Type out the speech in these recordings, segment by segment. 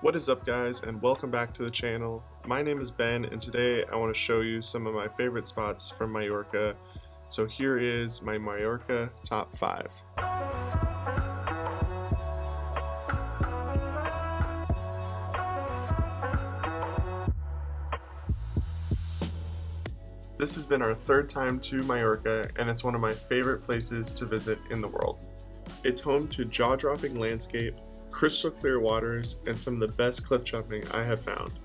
What is up, guys, and welcome back to the channel. My name is Ben, and today I want to show you some of my favorite spots from Mallorca. So here is my Mallorca top 5. This has been our third time to Mallorca, and it's one of my favorite places to visit in the world. It's home to jaw-dropping landscape, crystal clear waters, and some of the best cliff jumping I have found.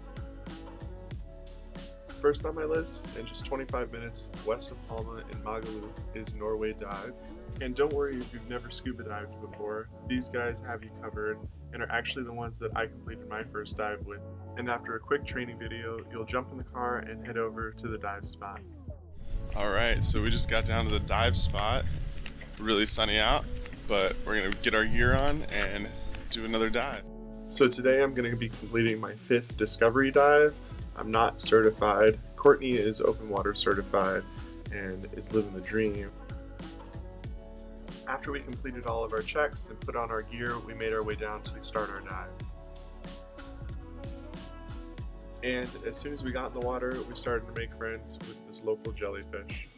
First on my list, and just 25 minutes west of Palma in Magaluf, is Norway Dive. And don't worry if you've never scuba dived before, these guys have you covered and are actually the ones that I completed my first dive with. And after a quick training video, you'll jump in the car and head over to the dive spot. Alright, so we just got down to the dive spot. Really sunny out, but we're gonna get our gear on and do another dive. So today I'm going to be completing my 5th discovery dive. I'm not certified. Courtney is open water certified and is living the dream. After we completed all of our checks and put on our gear, we made our way down to start our dive. And as soon as we got in the water, we started to make friends with this local jellyfish.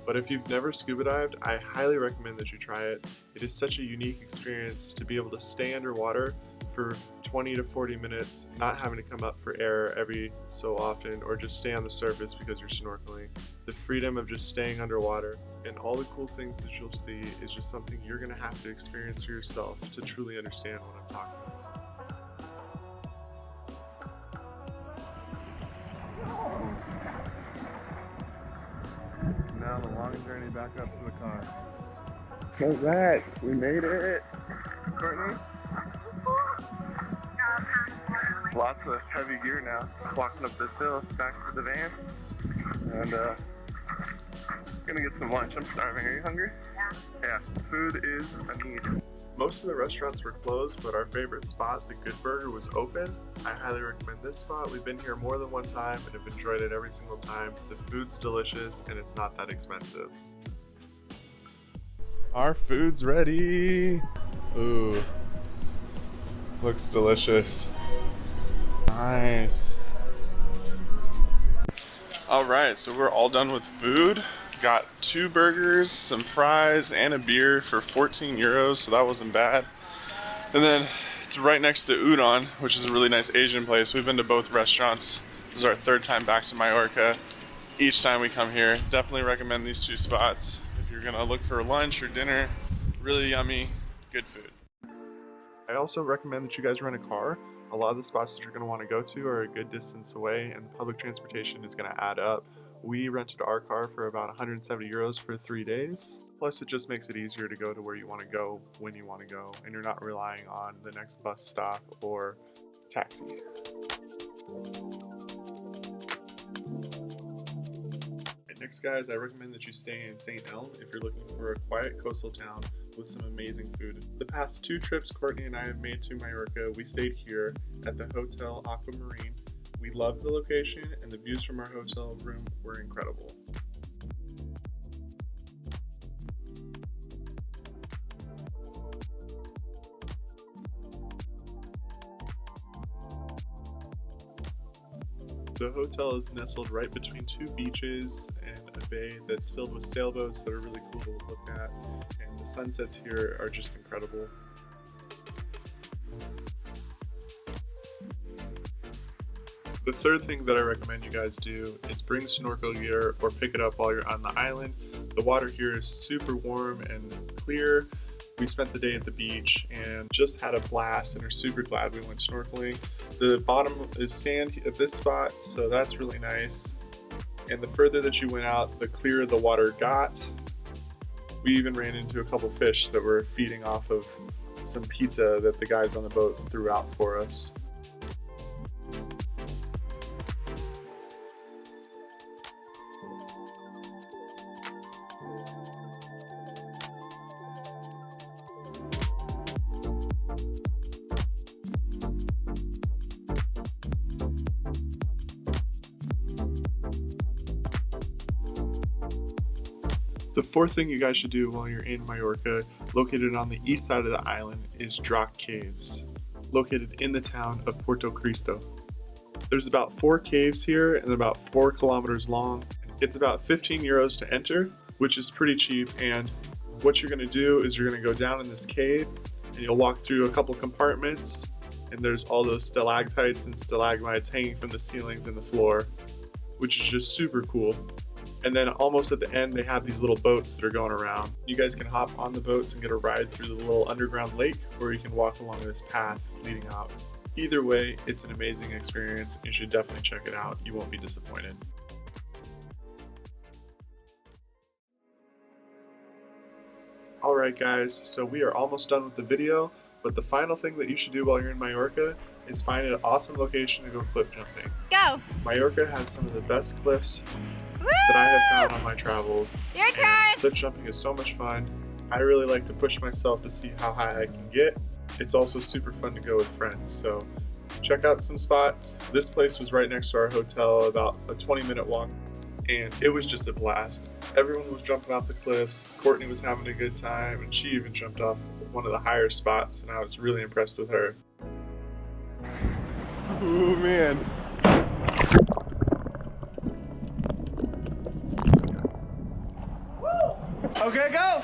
But if you've never scuba dived, I highly recommend that you try it. It is such a unique experience to be able to stay underwater for 20 to 40 minutes, not having to come up for air every so often, or just stay on the surface because you're snorkeling. The freedom of just staying underwater and all the cool things that you'll see is just something you're going to have to experience for yourself to truly understand what I'm talking about. Now the long journey back up to the car. How's that? We made it! Courtney? Lots of heavy gear now. Walking up this hill back to the van. And gonna get some lunch. I'm starving. Are you hungry? Yeah. Food is a need. Most of the restaurants were closed, but our favorite spot, the Good Burger, was open. I highly recommend this spot. We've been here more than one time and have enjoyed it every single time. The food's delicious and it's not that expensive. Our food's ready. Ooh, looks delicious. Nice. All right, so we're all done with food. Got 2 burgers, some fries, and a beer for 14 euros, so that wasn't bad. And then it's right next to Udon, which is a really nice Asian place. We've been to both restaurants. This is our 3rd time back to Mallorca. Each time we come here, definitely recommend these 2 spots. If you're gonna look for lunch or dinner, really yummy, good food. I also recommend that you guys rent a car. A lot of the spots that you're going to want to go to are a good distance away, and the public transportation is going to add up. We rented our car for about 170 euros for 3 days. Plus, it just makes it easier to go to where you want to go when you want to go, and you're not relying on the next bus stop or taxi. Next, guys, I recommend that you stay in St. Elm if you're looking for a quiet coastal town with some amazing food. The past 2 trips Courtney and I have made to Mallorca, we stayed here at the Hotel Aquamarine. We loved the location and the views from our hotel room were incredible. The hotel is nestled right between 2 beaches and a bay that's filled with sailboats that are really cool to look at, and the sunsets here are just incredible. The third thing that I recommend you guys do is bring snorkel gear or pick it up while you're on the island. The water here is super warm and clear. We spent the day at the beach and just had a blast and are super glad we went snorkeling. The bottom is sand at this spot, so that's really nice. And the further that you went out, the clearer the water got. We even ran into a couple fish that were feeding off of some pizza that the guys on the boat threw out for us. The fourth thing you guys should do while you're in Mallorca, located on the east side of the island, is Drac Caves. located in the town of Puerto Cristo. There's about 4 caves here and about 4 kilometers long. It's about 15 euros to enter, which is pretty cheap, and what you're going to do is you're going to go down in this cave and you'll walk through a couple compartments, and there's all those stalactites and stalagmites hanging from the ceilings and the floor, which is just super cool. And then almost at the end, they have these little boats that are going around. You guys can hop on the boats and get a ride through the little underground lake, or you can walk along this path leading out. Either way, it's an amazing experience. You should definitely check it out. You won't be disappointed. Alright guys, so we are almost done with the video, but the final thing that you should do while you're in Mallorca is find an awesome location to go cliff jumping. Go! Mallorca has some of the best cliffs that I have found on my travels. Your turn! Cliff jumping is so much fun. I really like to push myself to see how high I can get. It's also super fun to go with friends, so check out some spots. This place was right next to our hotel, about a 20-minute walk, and it was just a blast. Everyone was jumping off the cliffs. Courtney was having a good time, and she even jumped off one of the higher spots, and I was really impressed with her. Oh man. Okay, go!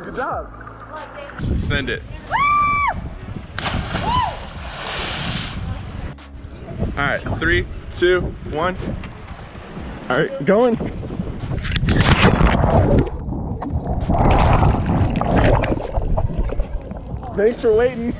Good job. Send it. All right, 3, 2, 1. All right, going. Thanks for waiting.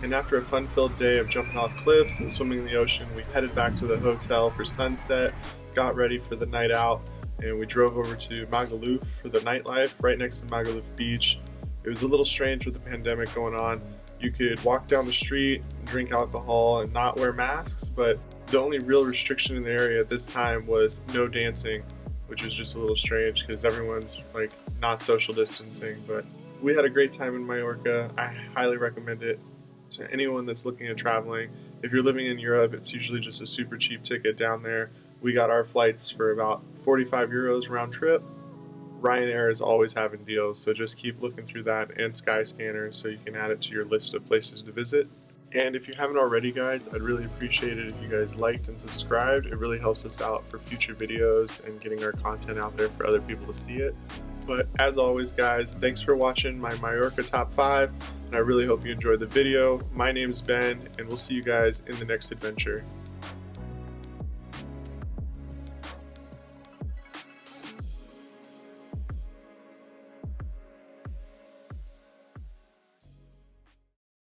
And after a fun-filled day of jumping off cliffs and swimming in the ocean, we headed back to the hotel for sunset, got ready for the night out, and we drove over to Magaluf for the nightlife right next to Magaluf Beach. It was a little strange with the pandemic going on. You could walk down the street, drink alcohol, and not wear masks, but the only real restriction in the area at this time was no dancing, which was just a little strange because everyone's like not social distancing. But we had a great time in Mallorca. I highly recommend it to anyone that's looking at traveling. If you're living in Europe, it's usually just a super cheap ticket down there. We got our flights for about 45 euros round trip. Ryanair is always having deals, so just keep looking through that and Skyscanner so you can add it to your list of places to visit. And if you haven't already, guys, I'd really appreciate it if you guys liked and subscribed. It really helps us out for future videos and getting our content out there for other people to see it. But as always, guys, thanks for watching my Mallorca Top 5, and I really hope you enjoyed the video. My name is Ben, and we'll see you guys in the next adventure.